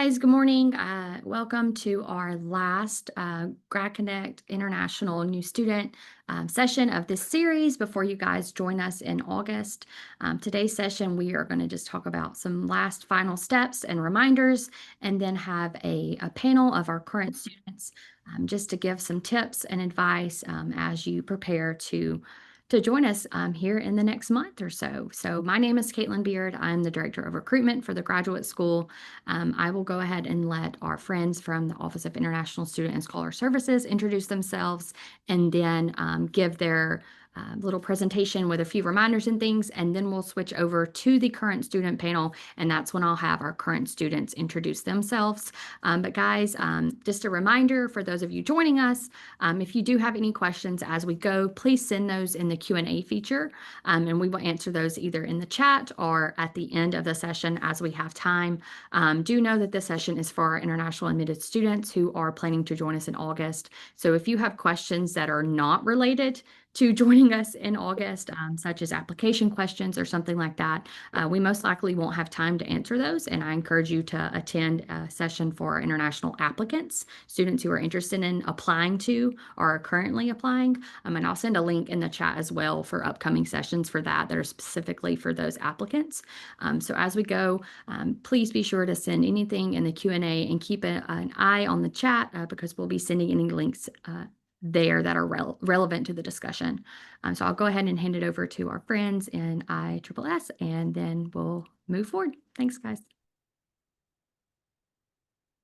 guys, good morning. Welcome to our last Grad Connect International New Student session of this series before you guys join us in August. Today's session, we are going to just talk about some last final steps and reminders, and then have a panel of our current students just to give some tips and advice as you prepare to join us here in the next month or so. So my name is Caitlin Beard. I'm the Director of Recruitment for the Graduate School. I will go ahead and let our friends from the Office of International Student and Scholar Services introduce themselves and then give their little presentation with a few reminders and things, and then we'll switch over to the current student panel, and that's when I'll have our current students introduce themselves. But guys, just a reminder for those of you joining us, if you do have any questions as we go, please send those in the Q&A feature, and we will answer those either in the chat or at the end of the session as we have time. Do know that this session is for our international admitted students who are planning to join us in August. So if you have questions that are not related to joining us in August, such as application questions or something like that, we most likely won't have time to answer those, and I encourage you to attend a session for international applicants, students who are interested in applying to or are currently applying, and I'll send a link in the chat as well for upcoming sessions for that are specifically for those applicants. So as we go, please be sure to send anything in the Q&A and keep an eye on the chat because we'll be sending any links there that are relevant to the discussion. So I'll go ahead and hand it over to our friends in ISSS, and then we'll move forward. Thanks, guys.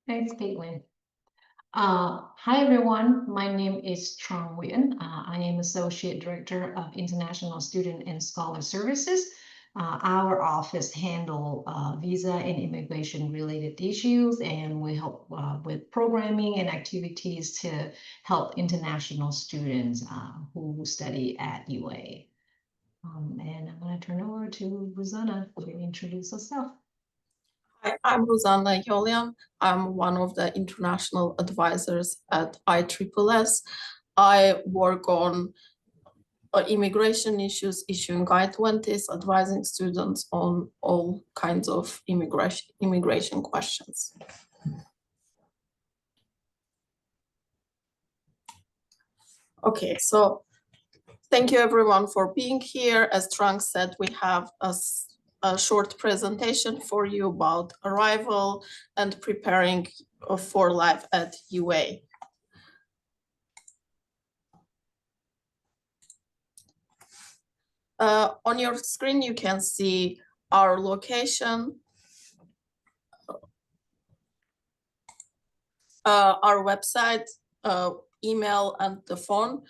Thanks, Caitlin. Hi, everyone. My name is Trang Nguyen. I am Associate Director of International Student and Scholar Services. Our office handle visa and immigration related issues, and we help with programming and activities to help international students who study at UA. And I'm going to turn over to Rosanna to introduce herself. Hi, I'm Rosanna Yolian. I'm one of the international advisors at ISSS. I work on immigration issues, issuing Guide 20s, advising students on all kinds of immigration questions. Okay, so thank you everyone for being here. As Trang said, we have a short presentation for you about arrival and preparing for life at UA. On your screen, you can see our location, our website, email, and the phone.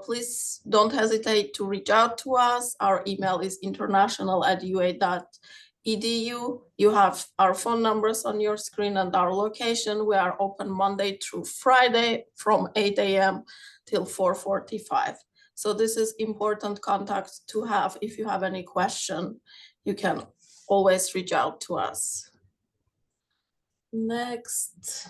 Please don't hesitate to reach out to us. Our email is international@ua.edu. You have our phone numbers on your screen and our location. We are open Monday through Friday from 8 a.m. till 4:45. So this is important contact to have. If you have any question, you can always reach out to us. Next.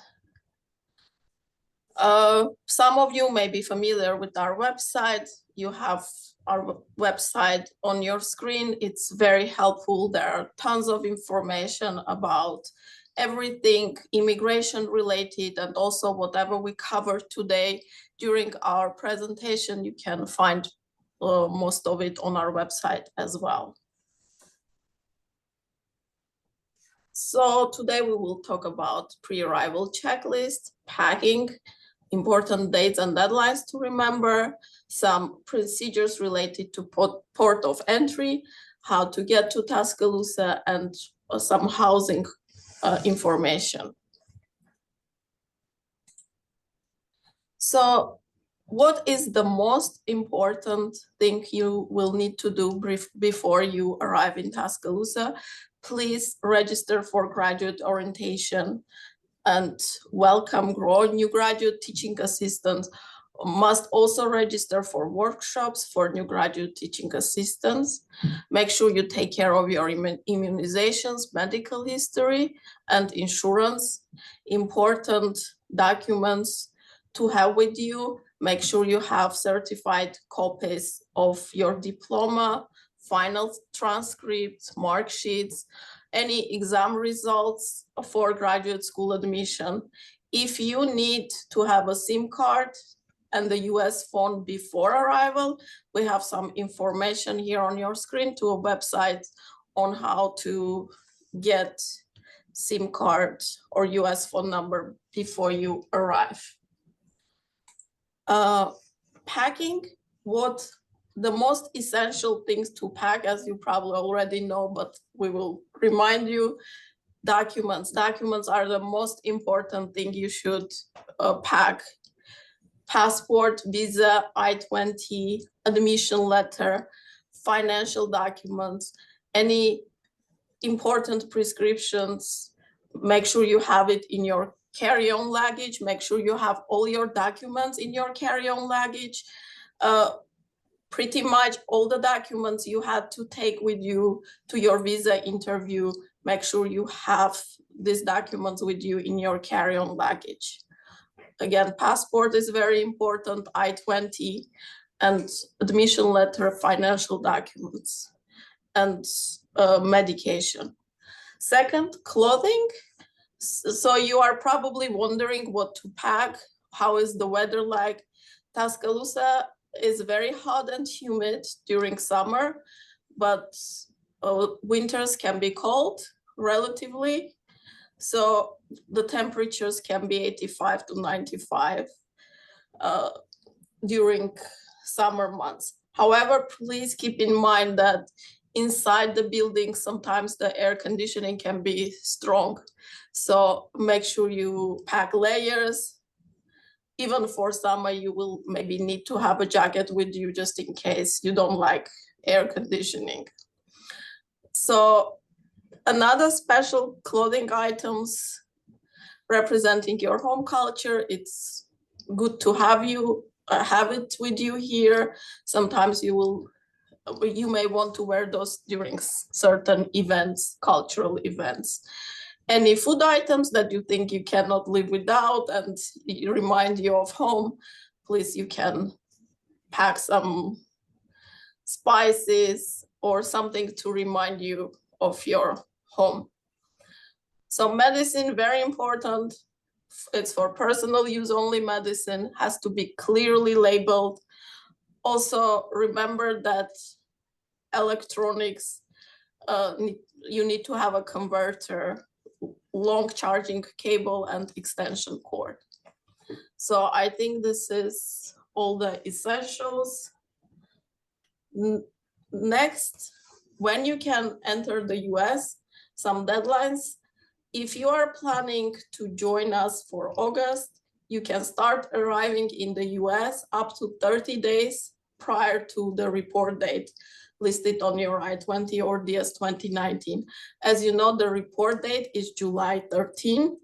Some of you may be familiar with our website. You have our website on your screen. It's very helpful. There are tons of information about everything immigration related, and also whatever we covered today during our presentation, you can find most of it on our website as well. So today we will talk about pre-arrival checklist, packing, important dates and deadlines to remember, some procedures related to port of entry, how to get to Tuscaloosa, and some housing information. So what is the most important thing you will need to do before you arrive in Tuscaloosa? Please register for graduate orientation and welcome grow new graduate teaching assistants. Must also register for workshops for new graduate teaching assistants. Make sure you take care of your immunizations, medical history, and insurance. Important documents to have with you. Make sure you have certified copies of your diploma, final transcripts, mark sheets, any exam results for graduate school admission. If you need to have a SIM card and the US phone before arrival, we have some information here on your screen to a website on how to get SIM card or US phone number before you arrive. Packing, what the most essential things to pack, as you probably already know, but we will remind you, documents. Documents are the most important thing you should pack. Passport, visa, I-20, admission letter, financial documents, any important prescriptions, make sure you have it in your carry-on luggage, make sure you have all your documents in your carry-on luggage. Pretty much all the documents you had to take with you to your visa interview, make sure you have these documents with you in your carry-on luggage. Again, passport is very important, I-20, and admission letter, financial documents, and medication. Second, clothing. So you are probably wondering what to pack. How is the weather like? Tuscaloosa is very hot and humid during summer, but winters can be cold relatively. So the temperatures can be 85 to 95 during summer months. However, please keep in mind that inside the building, sometimes the air conditioning can be strong. So make sure you pack layers. Even for summer, you will maybe need to have a jacket with you just in case you don't like air conditioning. So another special clothing items representing your home culture, it's good to have it with you here. Sometimes you may want to wear those during certain events, cultural events. Any food items that you think you cannot live without and remind you of home, please, you can pack some spices or something to remind you of your home. So medicine, very important. It's for personal use only medicine, has to be clearly labeled. Also remember that electronics, you need to have a converter, long charging cable and extension cord. So I think this is all the essentials. Next, when you can enter the US, some deadlines. If you are planning to join us for August, you can start arriving in the US up to 30 days prior to the report date listed on your I-20 or DS 2019. As you know, the report date is July 13.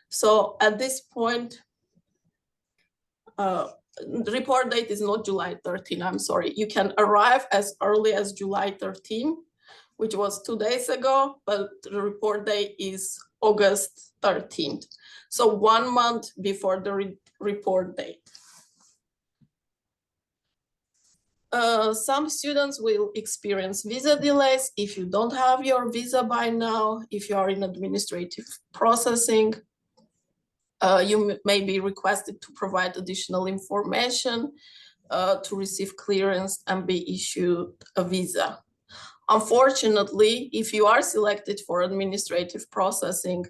So at this point, the report date is not July 13, I'm sorry. You can arrive as early as July 13, which was 2 days ago, but the report date is August 13th. So 1 month before the report date. Some students will experience visa delays if you don't have your visa by now. If you are in administrative processing, you may be requested to provide additional information to receive clearance and be issued a visa. Unfortunately, if you are selected for administrative processing,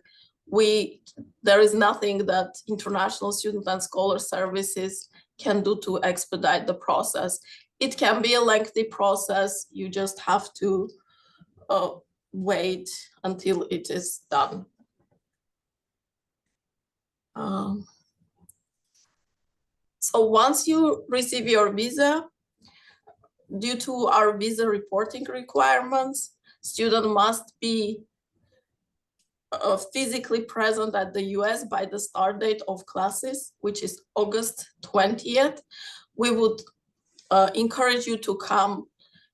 there is nothing that International Student and Scholar Services can do to expedite the process. It can be a lengthy process. You just have to wait until it is done. So once you receive your visa, due to our visa reporting requirements, student must be physically present at the US by the start date of classes, which is August 20th. We would encourage you to come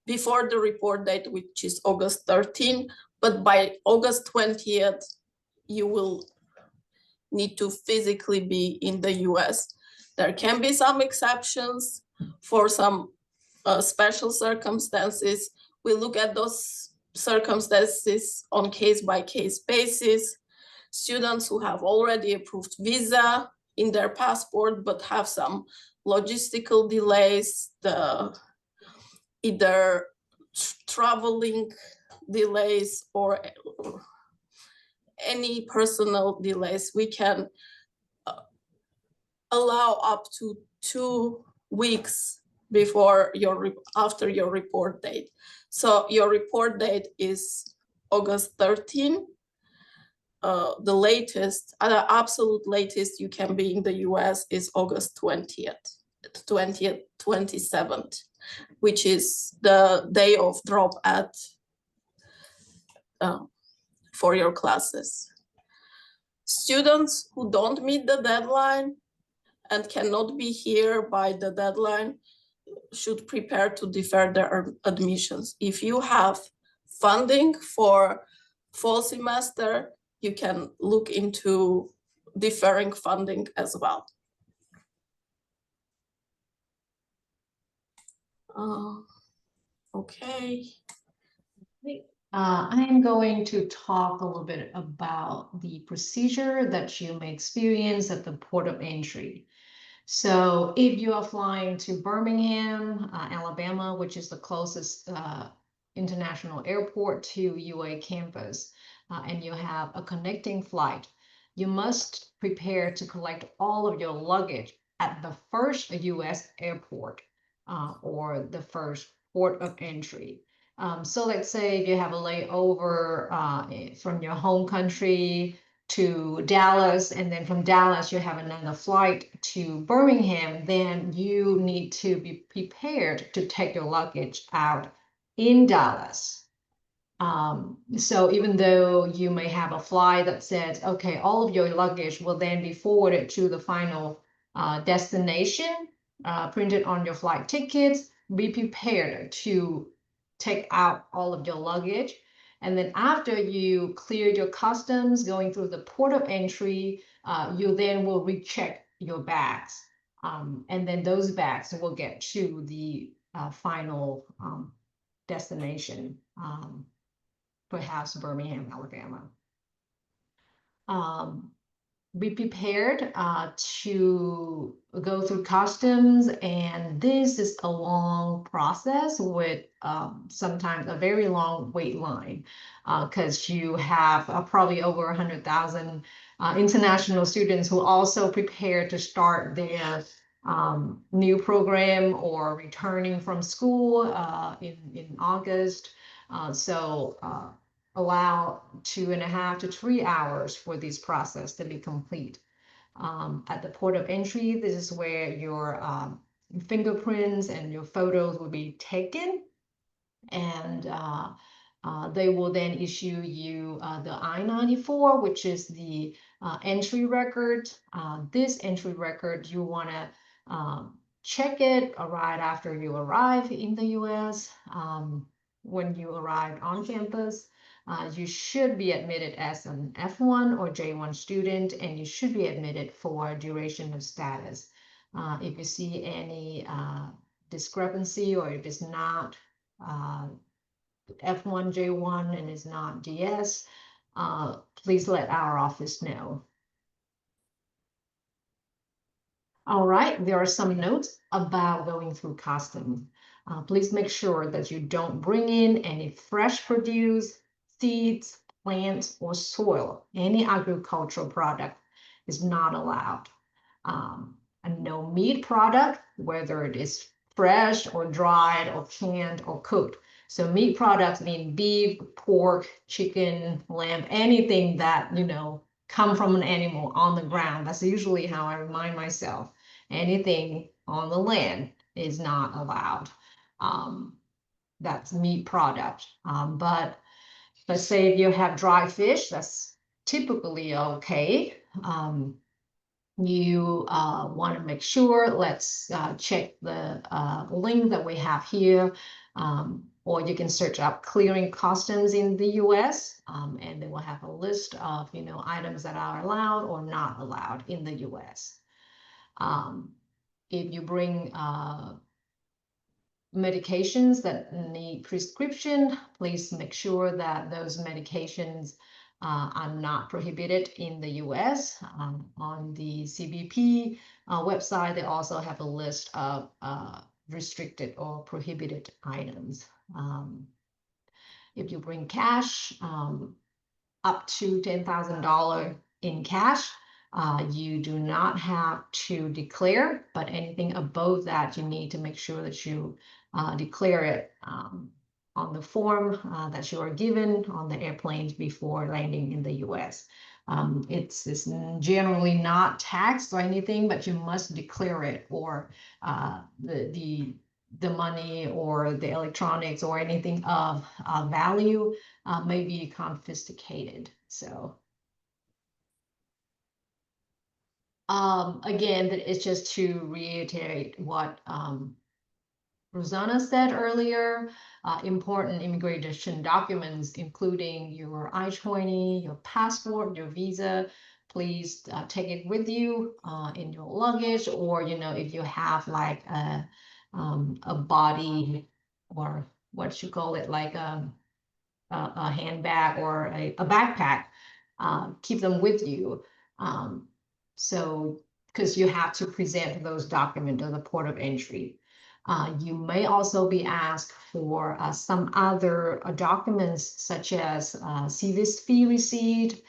before the report date, which is August 13, but by August 20th, you will need to physically be in the US. There can be some exceptions for some special circumstances. We look at those circumstances on case-by-case basis. Students who have already approved visa in their passport but have some logistical delays, either traveling delays or any personal delays, we can allow up to 2 weeks after your report date. So your report date is August 13. The latest, the absolute latest you can be in the US is August 27th, which is the day of drop for your classes. Students who don't meet the deadline and cannot be here by the deadline should prepare to defer their admissions. If you have funding for fall semester, you can look into deferring funding as well. Okay. I'm going to talk a little bit about the procedure that you may experience at the port of entry. So if you are flying to Birmingham, Alabama, which is the closest international airport to UA campus, and you have a connecting flight, you must prepare to collect all of your luggage at the first US airport or the first port of entry. So let's say if you have a layover from your home country to Dallas, and then from Dallas you have another flight to Birmingham, then you need to be prepared to take your luggage out in Dallas. So even though you may have a flight that says, okay, all of your luggage will then be forwarded to the final destination, printed on your flight tickets, be prepared to take out all of your luggage. And then after you clear your customs going through the port of entry, you then will recheck your bags. And then those bags will get to the final destination, perhaps Birmingham, Alabama. Be prepared to go through customs, and this is a long process with sometimes a very long wait line because you have probably over 100,000 international students who also prepare to start their new program or returning from school in August. Allow 2.5 to 3 hours for this process to be complete. At the port of entry, this is where your fingerprints and your photos will be taken, and they will then issue you the I-94, which is the entry record. This entry record, you want to check it right after you arrive in the US. When you arrive on campus, you should be admitted as an F1 or J1 student, and you should be admitted for duration of status. If you see any discrepancy, or if it's not F1, J1 and is not DS, please let our office know. All right, there are some notes about going through customs. Please make sure that you don't bring in any fresh produce, seeds, plants, or soil. Any agricultural product is not allowed. And no meat product, whether it is fresh or dried or canned or cooked. So meat products mean beef, pork, chicken, lamb, anything that, come from an animal on the ground. That's usually how I remind myself. Anything on the land is not allowed. That's meat product. But let's say if you have dry fish, that's typically okay. You want to make sure, let's check the link that we have here, or you can search up clearing customs in the US, and they will have a list of items that are allowed or not allowed in the US. If you bring medications that need prescription, please make sure that those medications are not prohibited in the US. On the CBP website, they also have a list of restricted or prohibited items. If you bring cash, up to $10,000 in cash, you do not have to declare, but anything above that, you need to make sure that you declare it on the form that you are given on the airplanes before landing in the US. It's generally not taxed or anything, but you must declare it, or the money or the electronics or anything of value may be confiscated. So again, it's just to reiterate what Rosanna said earlier. Important immigration documents, including your I-20, your passport, your visa. Please take it with you in your luggage, or if you have like a body, or what you call it, like a handbag or a backpack, keep them with you. So, because you have to present those documents at the port of entry. You may also be asked for some other documents, such as CVIS fee receipt,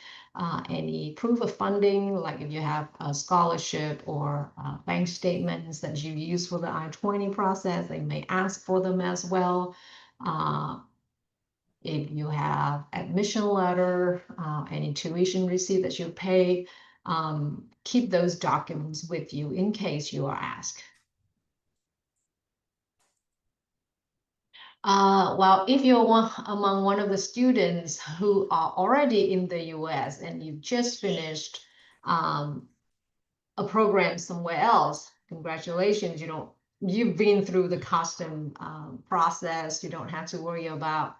any proof of funding, like if you have a scholarship or bank statements that you use for the I-20 process, they may ask for them as well. If you have admission letter, any tuition receipt that you pay, keep those documents with you in case you are asked. Well, if you're among one of the students who are already in the US and you've just finished a program somewhere else, congratulations, you've been through the custom process. You don't have to worry about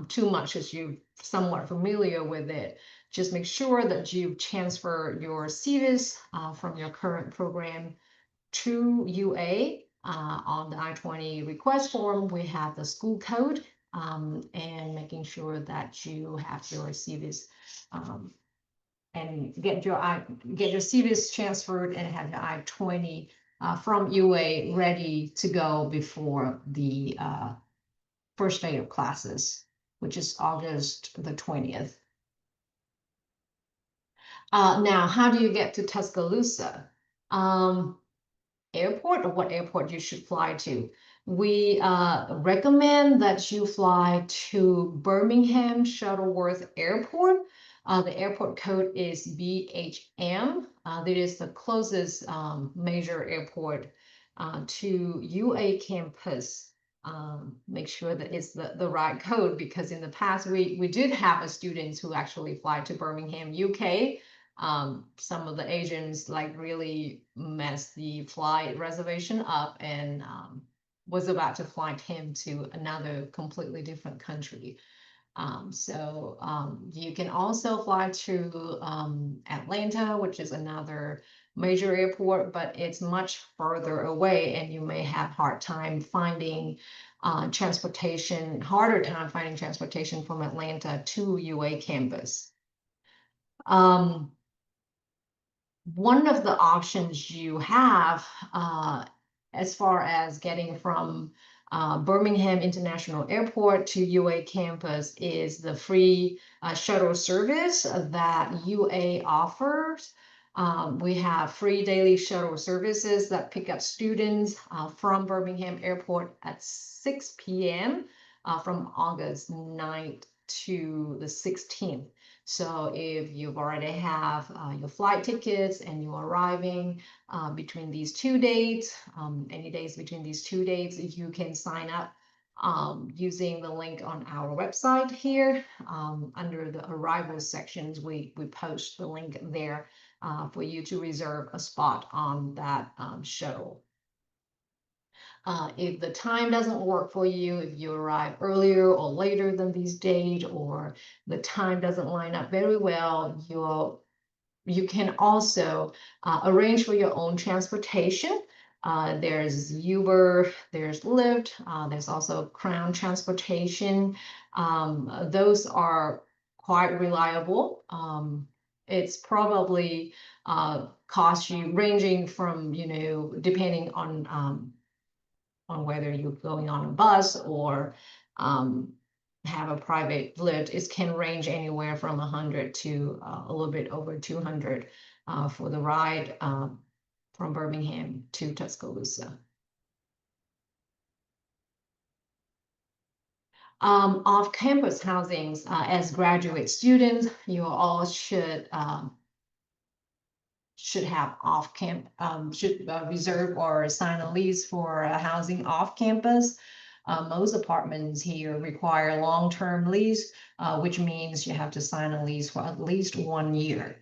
too much, as you're somewhat familiar with it. Just make sure that you transfer your CVIS from your current program to UA. On the I-20 request form, we have the school code, and making sure that you have your CVIS and get your CVIS transferred and have your I-20 from UA ready to go before the first day of classes, which is August the 20th. Now, how do you get to Tuscaloosa? Airport, or what airport you should fly to? We recommend that you fly to Birmingham Shuttleworth Airport. The airport code is BHM. That is the closest major airport to UA campus. Make sure that it's the right code, because in the past we did have students who actually fly to Birmingham, UK. Some of the agents like really messed the flight reservation up, and was about to fly him to another completely different country. So you can also fly to Atlanta, which is another major airport, but it's much further away, and you may have harder time finding transportation from Atlanta to UA campus. One of the options you have as far as getting from Birmingham International Airport to UA campus is the free shuttle service that UA offers. We have free daily shuttle services that pick up students from Birmingham Airport at 6 p.m. From August 9th to the 16th. So if you've already have your flight tickets and you're arriving between these two dates, any days between these two dates, you can sign up using the link on our website here. Under the arrival sections, we post the link there for you to reserve a spot on that shuttle. If the time doesn't work for you, if you arrive earlier or later than these dates, or the time doesn't line up very well, you can also arrange for your own transportation. There's Uber, there's Lyft, there's also Crown Transportation. Those are quite reliable. It's probably cost you ranging from, depending on whether you're going on a bus or have a private lift, it can range anywhere from 100 to a little bit over 200 for the ride from Birmingham to Tuscaloosa. Off-campus housings, as graduate students, you all should have should reserve or sign a lease for housing off campus. Most apartments here require long-term lease, which means you have to sign a lease for at least 1 year.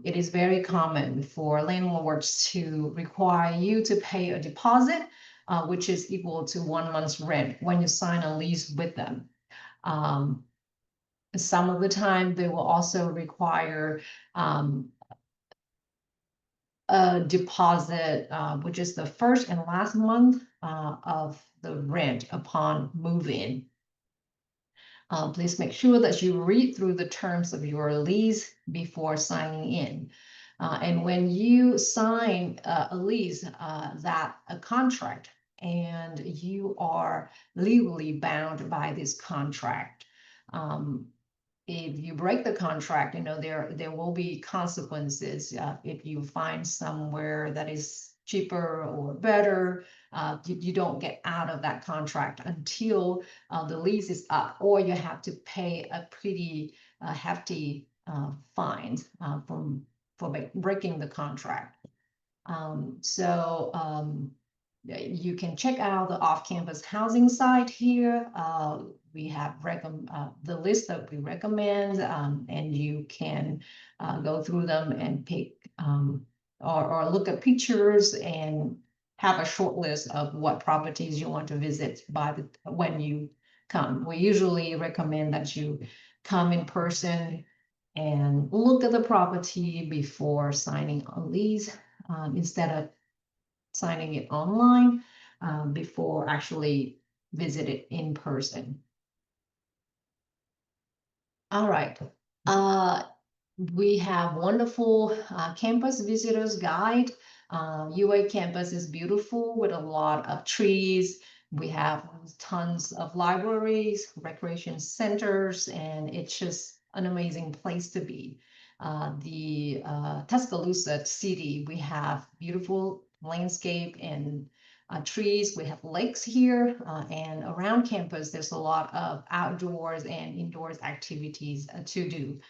It is very common for landlords to require you to pay a deposit, which is equal to 1 month's rent when you sign a lease with them. Some of the time, they will also require a deposit, which is the first and last month of the rent upon move-in. Please make sure that you read through the terms of your lease before signing in. And when you sign a lease, a contract, and you are legally bound by this contract, if you break the contract, there will be consequences. If you find somewhere that is cheaper or better, you don't get out of that contract until the lease is up, or you have to pay a pretty hefty fine for breaking the contract. You can check out the off-campus housing site here. We have the list that we recommend, and you can go through them and pick or look at pictures and have a short list of what properties you want to visit when you come. We usually recommend that you come in person and look at the property before signing a lease, instead of signing it online before actually visit it in person. All right. We have wonderful campus visitors guide. UA campus is beautiful with a lot of trees. We have tons of libraries, recreation centers, and it's just an amazing place to be. The Tuscaloosa city, we have beautiful landscape and trees. We have lakes here, and around campus, there's a lot of outdoors and indoors activities to do.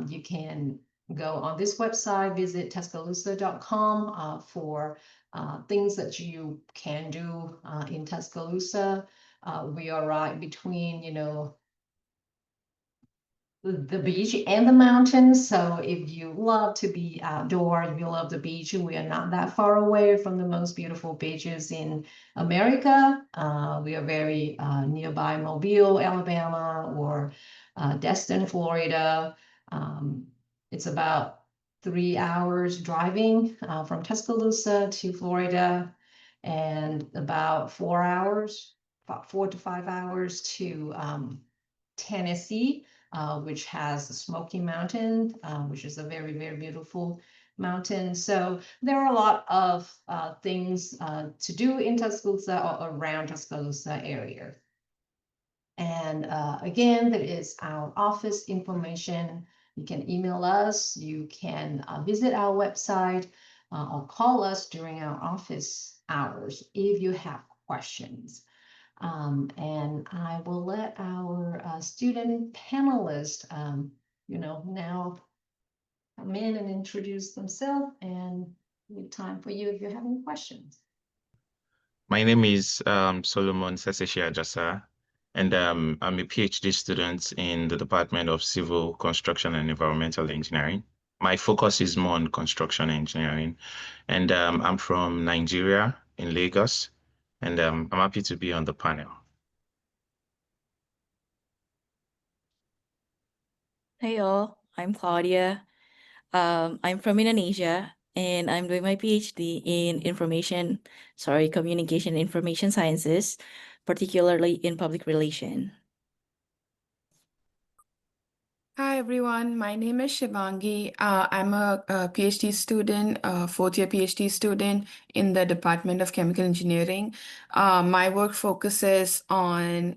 You can go on this website, visit Tuscaloosa.com for things that you can do in Tuscaloosa. We are right between, the beach and the mountains. So if you love to be outdoor, if you love the beach, we are not that far away from the most beautiful beaches in America. We are very nearby Mobile, Alabama, or Destin, Florida. It's about 3 hours driving from Tuscaloosa to Florida, and about 4 hours, about 4 to 5 hours to Tennessee, which has Smoky Mountain, which is a very, very beautiful mountain. So there are a lot of things to do in Tuscaloosa or around Tuscaloosa area. And again, there is our office information. You can email us, you can visit our website, or call us during our office hours if you have questions. And I will let our student panelists, now come in and introduce themselves, and leave time for you if you have any questions. My name is Solomon Seseshi Ajasa, and I'm a PhD student in the Department of Civil Construction and Environmental Engineering. My focus is more on construction engineering, and I'm from Nigeria in Lagos, and I'm happy to be on the panel. Hey all, I'm Claudia. I'm from Indonesia and I'm doing my PhD in communication and information sciences, particularly in public relation. Hi everyone, my name is Shivangi. I'm a PhD student, fourth year PhD student in the Department of Chemical Engineering. My work focuses on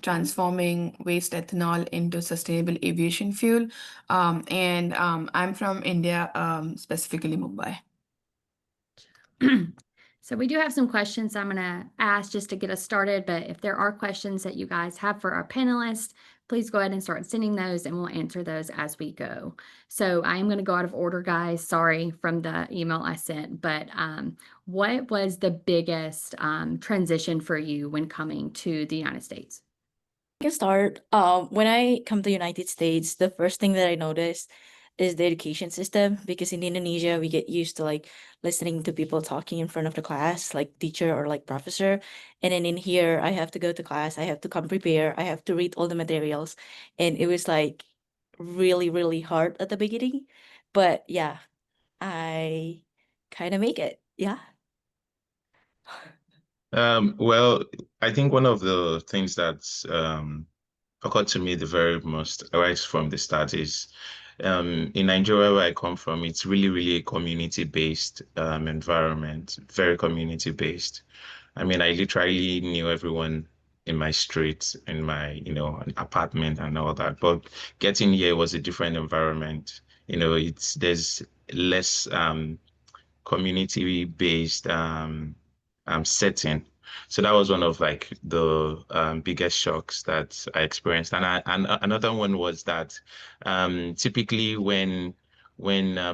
transforming waste ethanol into sustainable aviation fuel. I'm from India, specifically Mumbai. So we do have some questions I'm going to ask just to get us started, but if there are questions that you guys have for our panelists, please go ahead and start sending those and we'll answer those as we go. So I am going to go out of order, guys. Sorry from the email I sent, but what was the biggest transition for you when coming to the United States? I can start. When I come to the United States, the first thing that I noticed is the education system, because in Indonesia we get used to like listening to people talking in front of the class, like teacher or like professor. And then in here I have to go to class, I have to come prepare, I have to read all the materials. And it was like really, really hard at the beginning. But yeah, I kind of make it. Yeah. Well, I think one of the things that's occurred to me the very most right from the start is in Nigeria, where I come from, it's really, really a community-based environment, very community-based. I mean, I literally knew everyone in my street, in my, apartment and all that. But getting here was a different environment. There's less community-based setting. So that was one of like the biggest shocks that I experienced. And another one was that typically when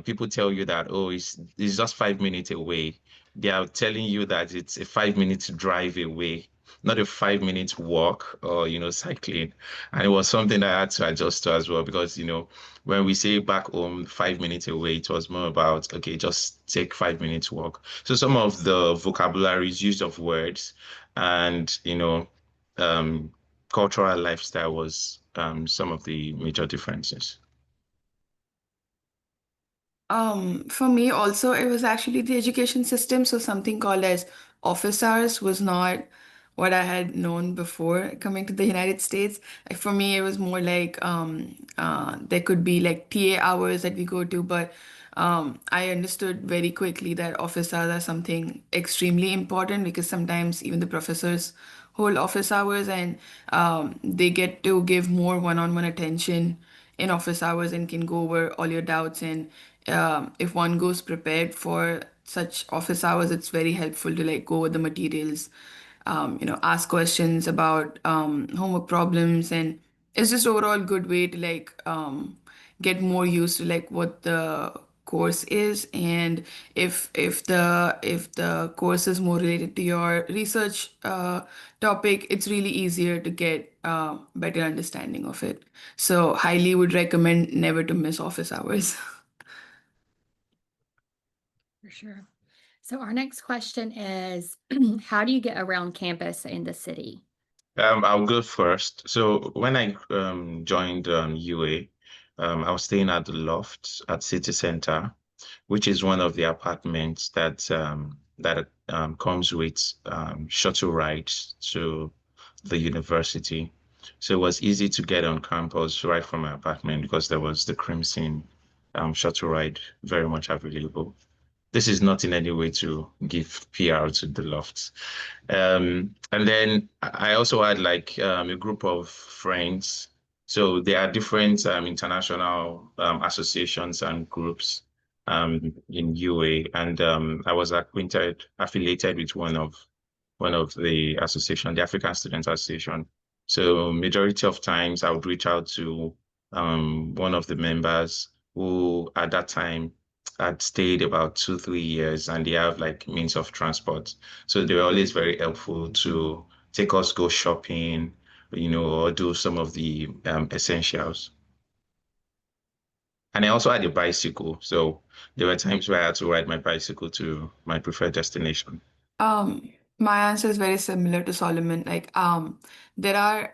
people tell you that, oh, it's just 5 minutes away, they are telling you that it's a 5 minute drive away, not a 5 minute walk or cycling. And it was something that I had to adjust to as well, because when we say back home 5 minutes away, it was more about, okay, just take 5 minutes walk. So some of the vocabularies, use of words, and um, cultural lifestyle was some of the major differences. For me also, it was actually the education system. So something called as office hours was not what I had known before coming to the United States. Like for me, it was more like there could be like TA hours that we go to, but I understood very quickly that office hours are something extremely important, because sometimes even the professors hold office hours, and they get to give more one-on-one attention in office hours and can go over all your doubts. And if one goes prepared for such office hours, it's very helpful to like go over the materials, ask questions about homework problems, and it's just overall good way to like get more used to like what the course is. And if the course is more related to your research topic, it's really easier to get better understanding of it. So highly would recommend never to miss office hours. For sure. So our next question is, how do you get around campus in the city? I'll go first. So when I joined UA, I was staying at the Loft at City Center, which is one of the apartments that comes with shuttle rides to the university. So it was easy to get on campus right from my apartment, because there was the Crimson shuttle ride very much available. This is not in any way to give PR to the Lofts. And then I also had like a group of friends. So there are different international associations and groups in UA, and I was affiliated with one of the association, the African Students Association. So majority of times I would reach out to one of the members who at that time had stayed about 2, 3 years, and they have like means of transport. So they were always very helpful to take us go shopping, or do some of the essentials. And I also had a bicycle. So there were times where I had to ride my bicycle to my preferred destination. My answer is very similar to Solomon. Like, there are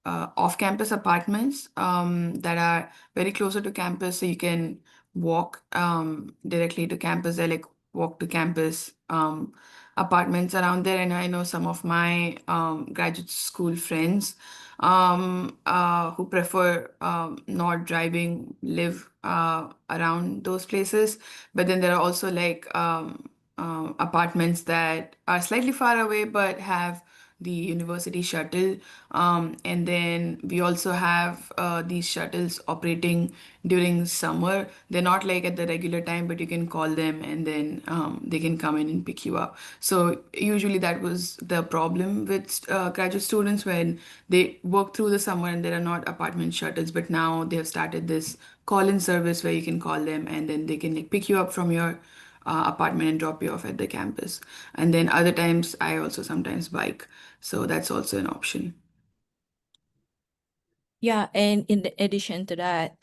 off-campus apartments that are very closer to campus, so you can walk directly to campus. They're like walk to campus apartments around there. And I know some of my graduate school friends who prefer not driving live around those places. But then there are also like apartments that are slightly far away but have the university shuttle. And then we also have these shuttles operating during summer. They're not like at the regular time, but you can call them and then they can come in and pick you up. So usually that was the problem with graduate students when they work through the summer and there are not apartment shuttles. But now they have started this call-in service where you can call them and then they can like pick you up from your apartment and drop you off at the campus. And then other times I also sometimes bike. So that's also an option. Yeah, and in addition to that,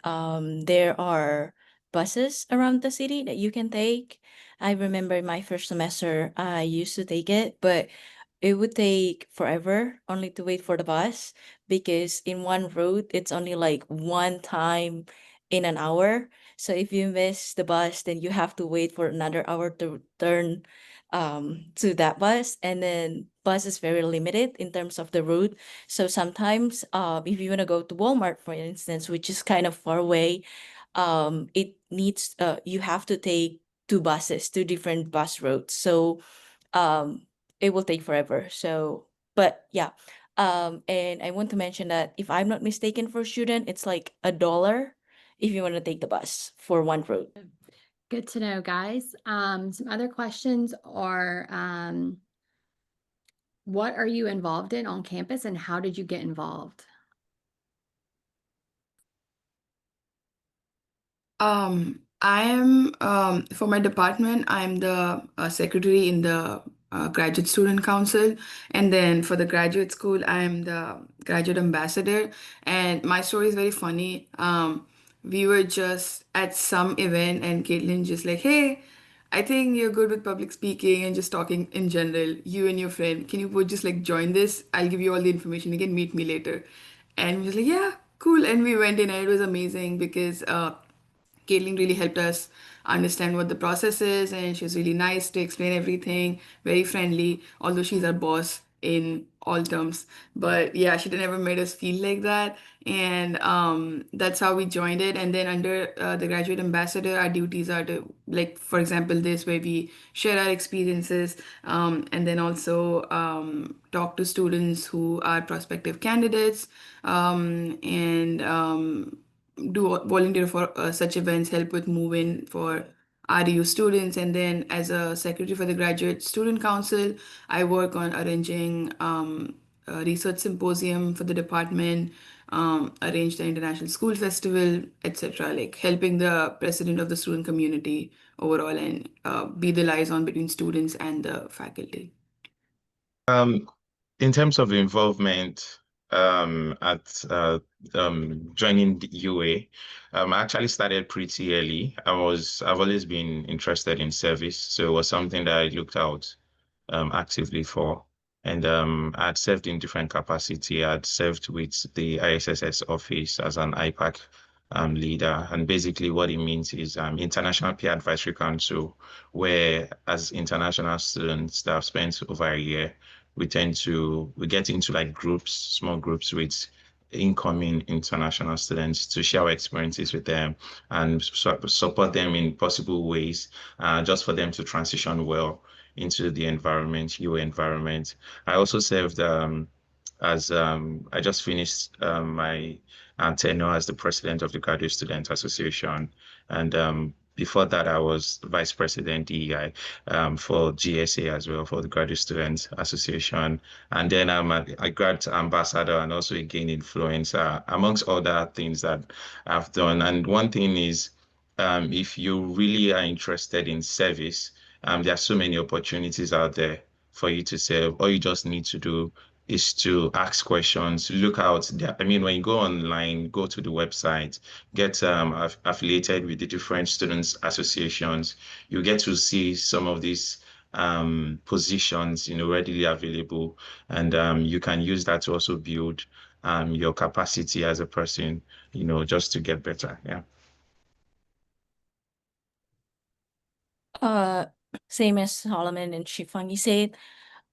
there are buses around the city that you can take. I remember in my first semester, I used to take it, but it would take forever only to wait for the bus because in one route, it's only like one time in an hour. So if you miss the bus, then you have to wait for another hour to turn to that bus. And then bus is very limited in terms of the route. So sometimes, if you want to go to Walmart, for instance, which is kind of far away, it needs you have to take two buses, two different bus routes. So um, it will take forever. So, but yeah, and I want to mention that if I'm not mistaken, for student, it's like $1 if you want to take the bus for one route. Good to know, guys. Some other questions are, what are you involved in on campus and how did you get involved? I am for my department, I'm the secretary in the graduate student council, and then for the graduate school, I am the graduate ambassador. And my story is very funny. We were just at some event, and Caitlin just like, "Hey, I think you're good with public speaking and just talking in general. You and your friend, can you both just like join this? I'll give you all the information. You can meet me later." And we was like, "Yeah, cool." And we went in, and it was amazing because Caitlin really helped us understand what the process is, and she was really nice to explain everything, very friendly, although she's our boss in all terms. But yeah, she never made us feel like that. And that's how we joined it. And then under the graduate ambassador, our duties are to, like, for example, this where we share our experiences and then also talk to students who are prospective candidates and do volunteer for such events, help with move-in for RU students, and then as a secretary for the Graduate Student Council, I work on arranging a research symposium for the department, arrange the International School Festival, etc. Like helping the president of the student community overall and be the liaison between students and the faculty. Um, in terms of involvement at joining the UA, I actually started pretty early. I've always been interested in service, so it was something that I looked out actively for. And I'd served in different capacity. I'd served with the ISSS office as an IPAC leader. And basically what it means is International Peer Advisory Council, where as international students that have spent over a year, we get into like groups, small groups with incoming international students to share our experiences with them and support them in possible ways, just for them to transition well into the environment, UA environment. I also served as I just finished my tenure as the president of the Graduate Student Association, and before that, I was vice president DEI for GSA as well, for the Graduate Student Association. And then I'm a grad ambassador and also a gain influencer, amongst other things that I've done. And one thing is, if you really are interested in service, there are so many opportunities out there for you to serve. All you just need to do is to ask questions, look out there. I mean, when you go online, go to the website, get affiliated with the different students associations, you get to see some of these positions, readily available, and you can use that to also build your capacity as a person, just to get better. Yeah. Same as Solomon and Shifangi said,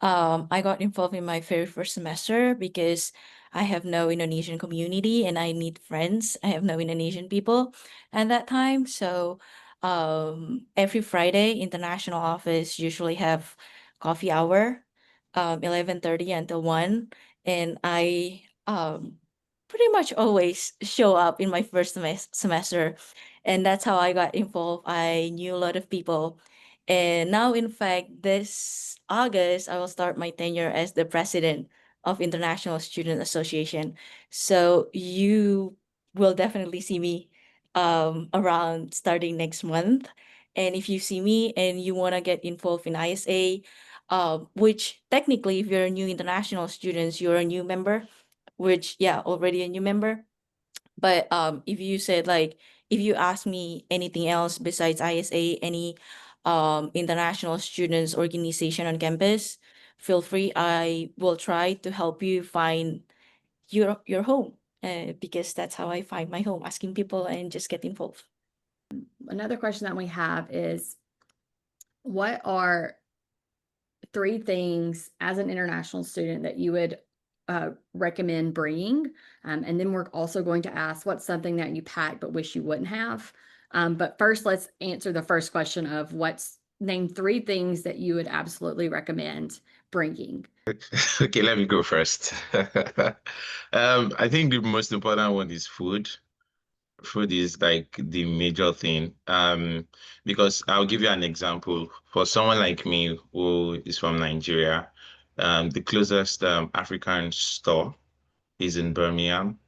I got involved in my very first semester because I have no Indonesian community and I need friends. I have no Indonesian people at that time. So every Friday, international office usually have coffee hour, 11:30 until 1. And I pretty much always show up in my first semester. And that's how I got involved. I knew a lot of people. And now, in fact, this August, I will start my tenure as the president of International Student Association. So you will definitely see me around starting next month. And if you see me and you want to get involved in ISA, which technically, if you're a new international students, you're a new member, which, yeah, already a new member. But if you said like, if you ask me anything else besides ISA, any international students organization on campus, feel free. I will try to help you find your home. Because that's how I find my home, asking people and just get involved. Another question that we have is, what are 3 things as an international student that you would recommend bringing? And then we're also going to ask, what's something that you packed but wish you wouldn't have? But first, let's answer the first question of name 3 things that you would absolutely recommend bringing. Okay, let me go first. I think the most important one is food. Food is like the major thing. Because I'll give you an example. For someone like me who is from Nigeria, the closest African store is in Birmingham.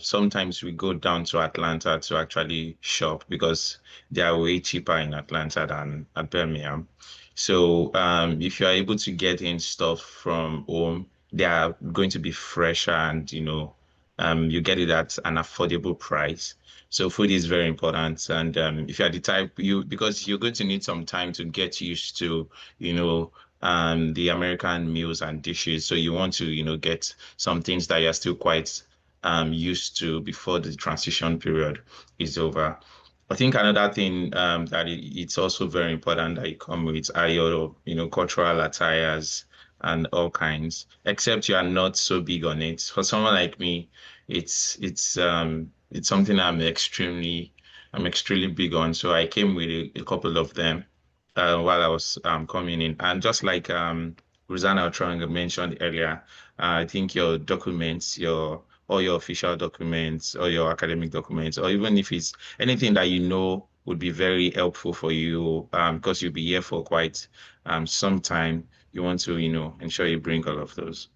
Sometimes we go down to Atlanta to actually shop because they are way cheaper in Atlanta than at Birmingham. So if you are able to get in stuff from home, they are going to be fresher and you get it at an affordable price. So food is very important. And if you are the type because you're going to need some time to get used to, you know, the American meals and dishes. So you want to, get some things that you're still quite used to before the transition period is over. I think another thing that it's also very important that you come with are your, cultural attires and all kinds, except you are not so big on it. For someone like me, it's something I'm extremely big on. So I came with a couple of them while I was coming in. And just like Rosanna Trong mentioned earlier, I think your documents, all your official documents, or your academic documents, or even if it's anything that would be very helpful for you, because you'll be here for quite some time, you want to, ensure you bring all of those.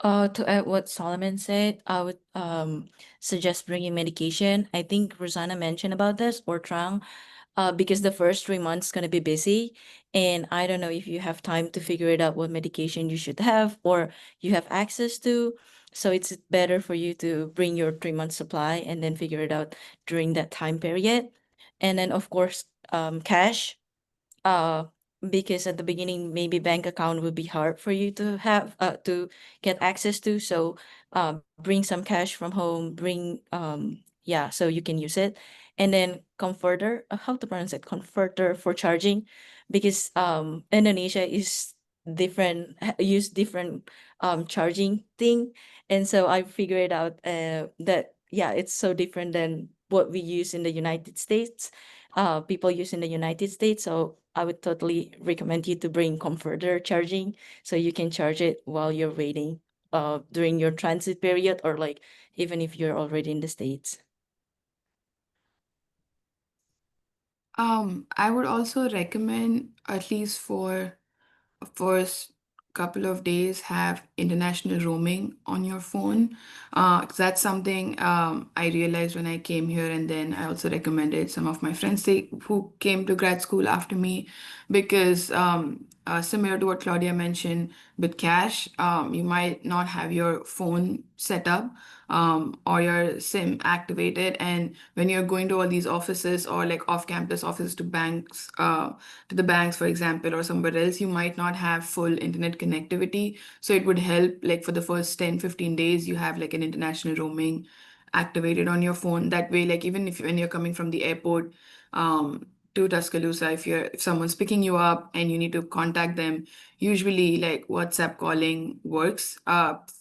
To add what Solomon said, I would suggest bringing medication. I think Rosanna mentioned about this, or Trang, because the first 3 months gonna be busy, and I don't know if you have time to figure it out what medication you should have or you have access to. So it's better for you to bring your 3 month supply and then figure it out during that time period. And then of course, cash, uh because at the beginning maybe bank account would be hard for you to have to get access to. So bring some cash from home, bring yeah, so you can use it. And then converter, how to pronounce it, converter for charging, because Indonesia is different, use different charging thing. And so I figured out that yeah, it's so different than what we use in the United States, people use in the United States. So I would totally recommend you to bring comforter charging so you can charge it while you're waiting during your transit period, or like even if you're already in the States. I would also recommend, at least for first couple of days, have international roaming on your phone. 'Cause that's something I realized when I came here, and then I also recommended some of my friends who came to grad school after me, because similar to what Claudia mentioned, with cash, you might not have your phone set up or your SIM activated, and when you're going to all these offices or like off-campus offices to banks, to the banks, for example, or somewhere else, you might not have full internet connectivity. So it would help, like for the first 10, 15 days, you have like an international roaming activated on your phone. That way, like even if when you're coming from the airport to Tuscaloosa, if someone's picking you up and you need to contact them, usually like WhatsApp calling works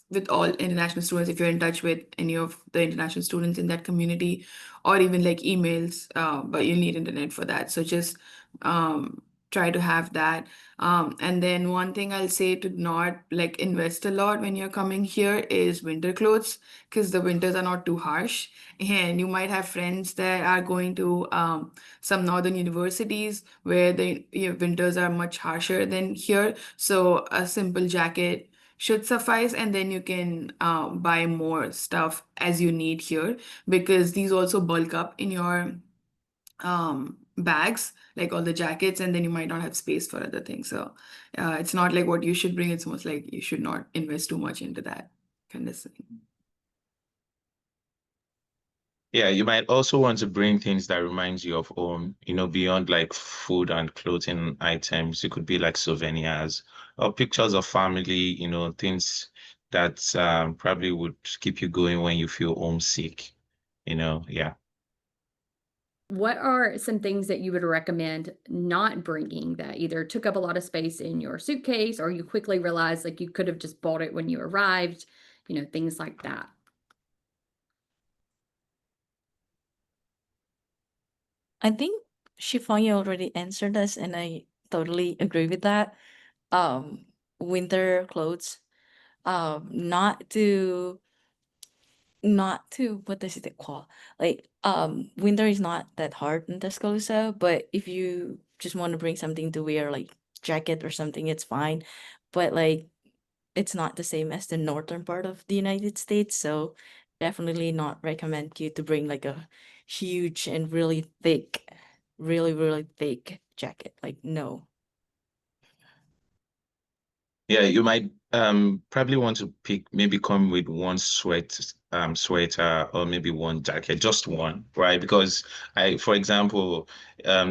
with all international students if you're in touch with any of the international students in that community, or even like emails, but you need internet for that. So just try to have that. And then one thing I'll say to not like invest a lot when you're coming here is winter clothes, because the winters are not too harsh. And you might have friends that are going to some northern universities where the winters are much harsher than here. So a simple jacket should suffice, and then you can buy more stuff as you need here, because these also bulk up in your bags, like all the jackets, and then you might not have space for other things. So it's not like what you should bring, it's almost like you should not invest too much into that kind of thing. Yeah, you might also want to bring things that reminds you of home, beyond like food and clothing items. It could be like souvenirs or pictures of family, things that probably would keep you going when you feel homesick, yeah. What are some things that you would recommend not bringing that either took up a lot of space in your suitcase or you quickly realized like you could have just bought it when you arrived, things like that? I think Shifanya already answered this, and I totally agree with that. Winter clothes, not to what does it call? Like, winter is not that hard in Tuscaloosa, but if you just want to bring something to wear, like jacket or something, it's fine. But like, it's not the same as the northern part of the United States, so definitely not recommend you to bring like a huge and really thick, really thick jacket. Like, no. Yeah, you might probably want to maybe come with one sweater or maybe one jacket, just one, right? Because for example,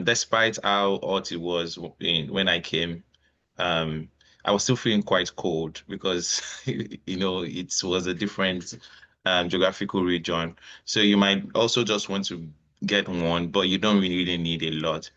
despite how hot it was when I came, um, I was still feeling quite cold because it was a different geographical region. So you might also just want to get one, but you don't really need a lot.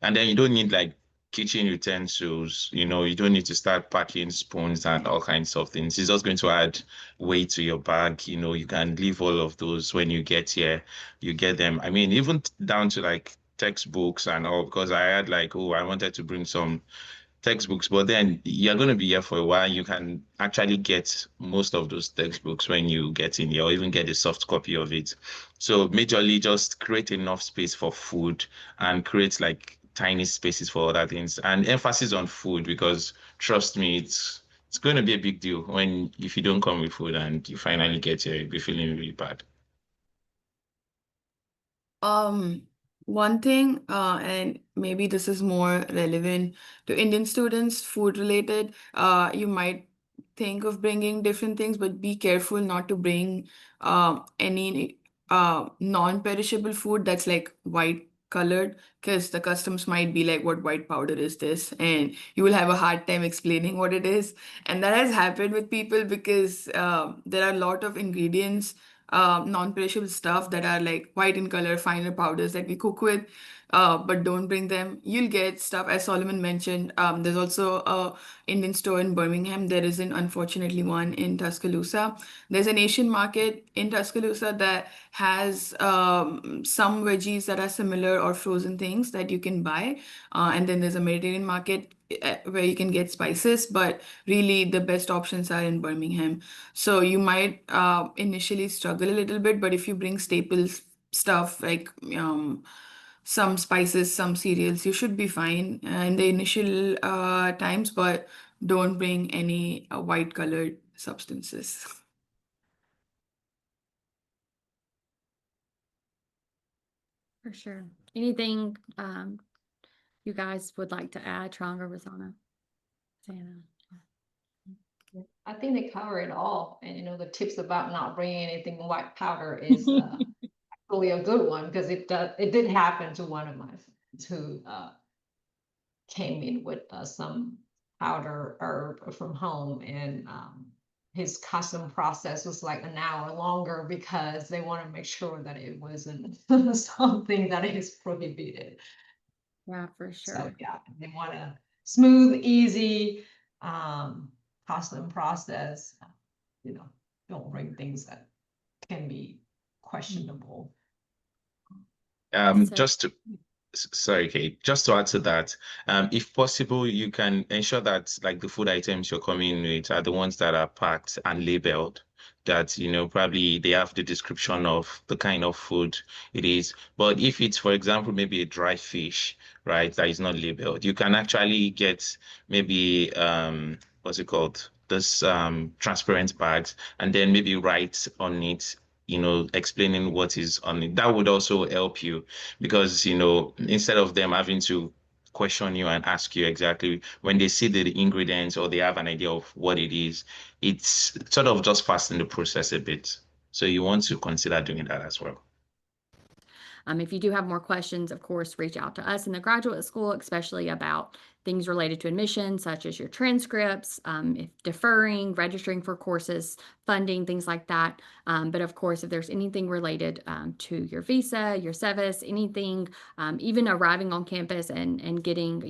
And then you don't need like kitchen utensils, you don't need to start packing spoons and all kinds of things. It's just going to add weight to your bag. You can leave all of those when you get here. You get them. I mean, even down to like textbooks and all, because I had like, oh, I wanted to bring some textbooks, but then you're going to be here for a while. You can actually get most of those textbooks when you get in here, or even get a soft copy of it. So majorly just create enough space for food and create like tiny spaces for other things, and emphasis on food, because trust me, it's going to be a big deal when if you don't come with food and you finally get here, you'll be feeling really bad. Um, One thing, and maybe this is more relevant to Indian students, food related, you might think of bringing different things, but be careful not to bring any non-perishable food that's like white colored, because the customs might be like, what white powder is this? And you will have a hard time explaining what it is. And that has happened with people because there are a lot of ingredients, non-perishable stuff that are like white in color, finer powders that we cook with, but don't bring them. You'll get stuff, as Solomon mentioned. There's also a Indian store in Birmingham. There isn't, unfortunately, one in Tuscaloosa. There's an Asian market in Tuscaloosa that has some veggies that are similar or frozen things that you can buy. And then there's a Mediterranean market where you can get spices, but really the best options are in Birmingham. So you might initially struggle a little bit, but if you bring staples stuff like some spices, some cereals, you should be fine in the initial times, but don't bring any white colored substances. For sure. Anything you guys would like to add, Trong or Rosanna? Santa? I think they cover it all. And the tips about not bringing anything white powder is really a good one, because it did happen to one of my friends who came in with some powder herb from home, and his custom process was like an hour longer because they want to make sure that it wasn't something that is prohibited. Yeah, for So sure. yeah, they want a smooth, easy, custom process. Don't bring things that can be questionable. So Just to Sorry, Kate. Just to add to that, if possible, you can ensure that like the food items you're coming with are the ones that are packed and labeled. That, probably they have the description of the kind of food it is. But if it's, for example, maybe a dry fish, right, that is not labeled, you can actually get maybe what's it called? This transparent bags, and then maybe write on it, explaining what is on it. That would also help you because instead of them having to question you and ask you exactly when they see the ingredients or they have an idea of what it is, it's sort of just fasten the process a bit. So you want to consider doing that as well. if you do have more questions, of course, reach out to us in the graduate school, especially about things related to admission, such as your transcripts, if deferring, registering for courses, funding, things like that. But of course, if there's anything related to your visa, your SEVIS, anything, even arriving on campus and getting,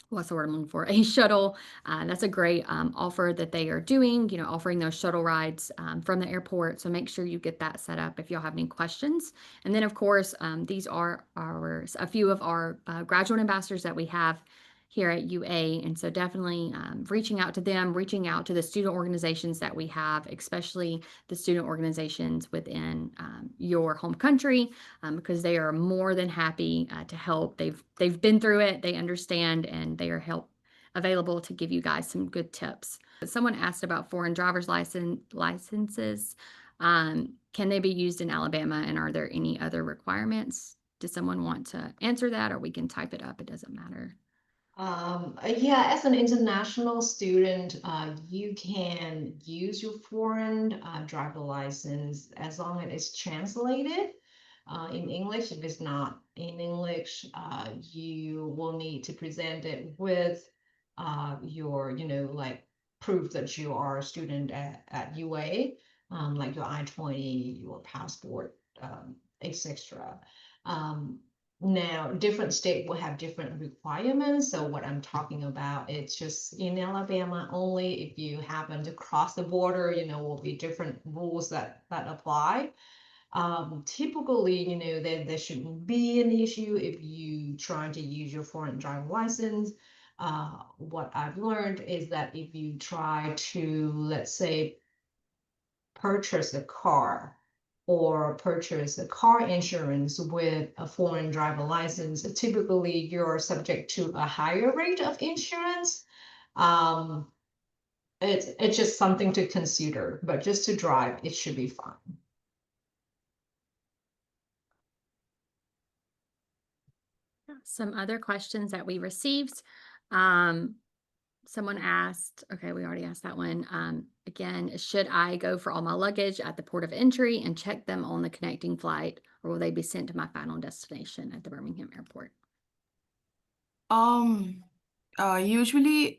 what's the word I'm looking for? A shuttle. That's a great offer that they are doing, offering those shuttle rides from the airport. So make sure you get that set up if y'all have any questions. And then, of course, these are a few of our graduate ambassadors that we have here at UA. And so definitely reaching out to them, reaching out to the student organizations that we have, especially the student organizations within your home country, because they are more than happy to help. They've been through it, they understand, and they are available to give you guys some good tips. Someone asked about foreign driver's licenses. Can they be used in Alabama, and are there any other requirements? Does someone want to answer that, or we can type it up? It doesn't matter. Yeah, as an international student, you can use your foreign driver license as long as it's translated in English. If it's not in English, you will need to present it with your, like proof that you are a student at UA, like your I-20, your passport, etc. Now, different state will have different requirements. So what I'm talking about, it's just in Alabama only. If you happen to cross the border, will be different rules that apply. Typically, there shouldn't be an issue if you trying to use your foreign driver license. What I've learned is that if you try to, let's say, purchase a car or purchase a car insurance with a foreign driver license, typically you're subject to a higher rate of insurance. It's just something to consider, but just to drive, it should be fine. Some other questions that we received. Someone asked, okay, we already asked that one. Again, should I go for all my luggage at the port of entry and check them on the connecting flight, or will they be sent to my final destination at the Birmingham airport? Usually,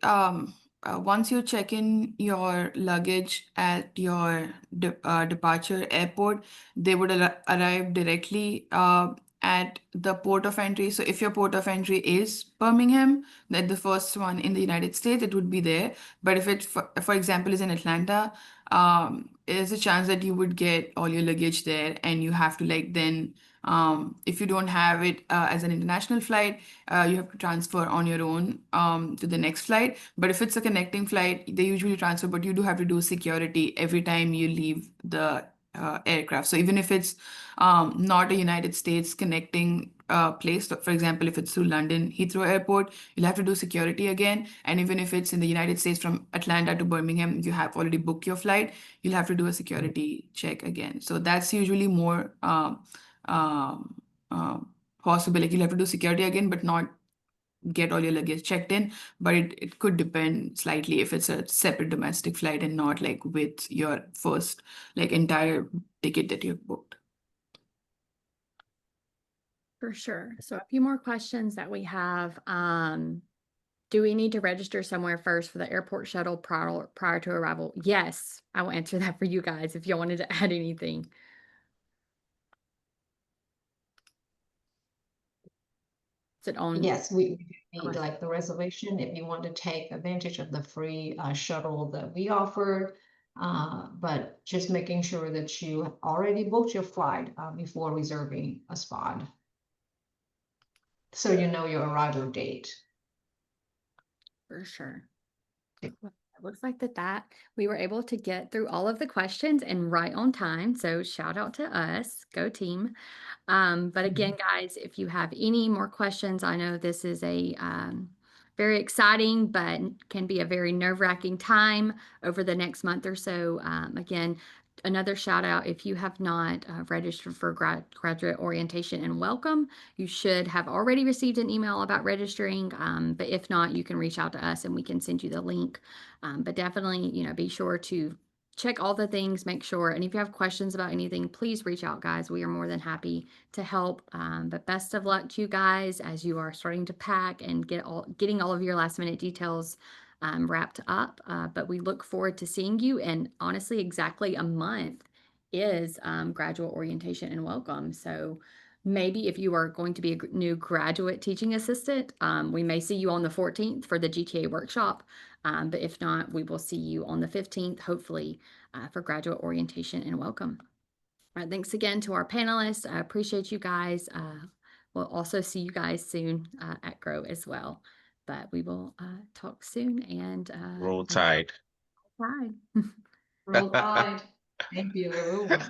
once you check in your luggage at your departure airport, they would arrive directly at the port of entry. So if your port of entry is Birmingham, that the first one in the United States, it would be there. But if it, for example, is in Atlanta, there's a chance that you would get all your luggage there, and you have to like then, if you don't have it as an international flight, you have to transfer on your own to the next flight. But if it's a connecting flight, they usually transfer, but you do have to do security every time you leave the aircraft. So even if it's not a United States connecting place, so for example, if it's through London Heathrow Airport, you'll have to do security again. And even if it's in the United States from Atlanta to Birmingham, you have already booked your flight, you'll have to do a security check again. So that's usually more um, possible. Like you'll have to do security again, but not get all your luggage checked in. But it could depend slightly if it's a separate domestic flight and not like with your first like entire ticket that you've booked. For sure. So a few more questions that we have. Do we need to register somewhere first for the airport shuttle prior to arrival? Yes, I will answer that for you guys if y'all wanted to add anything. Is it on? Yes, we need Okay. like the reservation if you want to take advantage of the free shuttle that we offered. But just making sure that you have already booked your flight before reserving a spot. So you know your arrival date. For sure. Well, it looks like that we were able to get through all of the questions and right on time. So shout out to us. Go team. But again, guys, if you have any more questions, I know this is a very exciting, but can be a very nerve-wracking time over the next month or so. Again, another shout out, if you have not registered for graduate orientation and welcome, you should have already received an email about registering. But if not, you can reach out to us and we can send you the link. But definitely, be sure to check all the things, make sure. And if you have questions about anything, please reach out, guys. We are more than happy to help. But best of luck to you guys as you are starting to pack and getting all of your last minute details wrapped up. But we look forward to seeing you. And honestly, exactly a month is graduate orientation and welcome. So maybe if you are going to be a new graduate teaching assistant, we may see you on the 14th for the GTA workshop. But if not, we will see you on the 15th, hopefully, for graduate orientation and welcome. All right, thanks again to our panelists. I appreciate you guys. We'll also see you guys soon at GROW as well. But we will talk soon and Roll Tide. bye. Roll Tide. Thank you, everyone.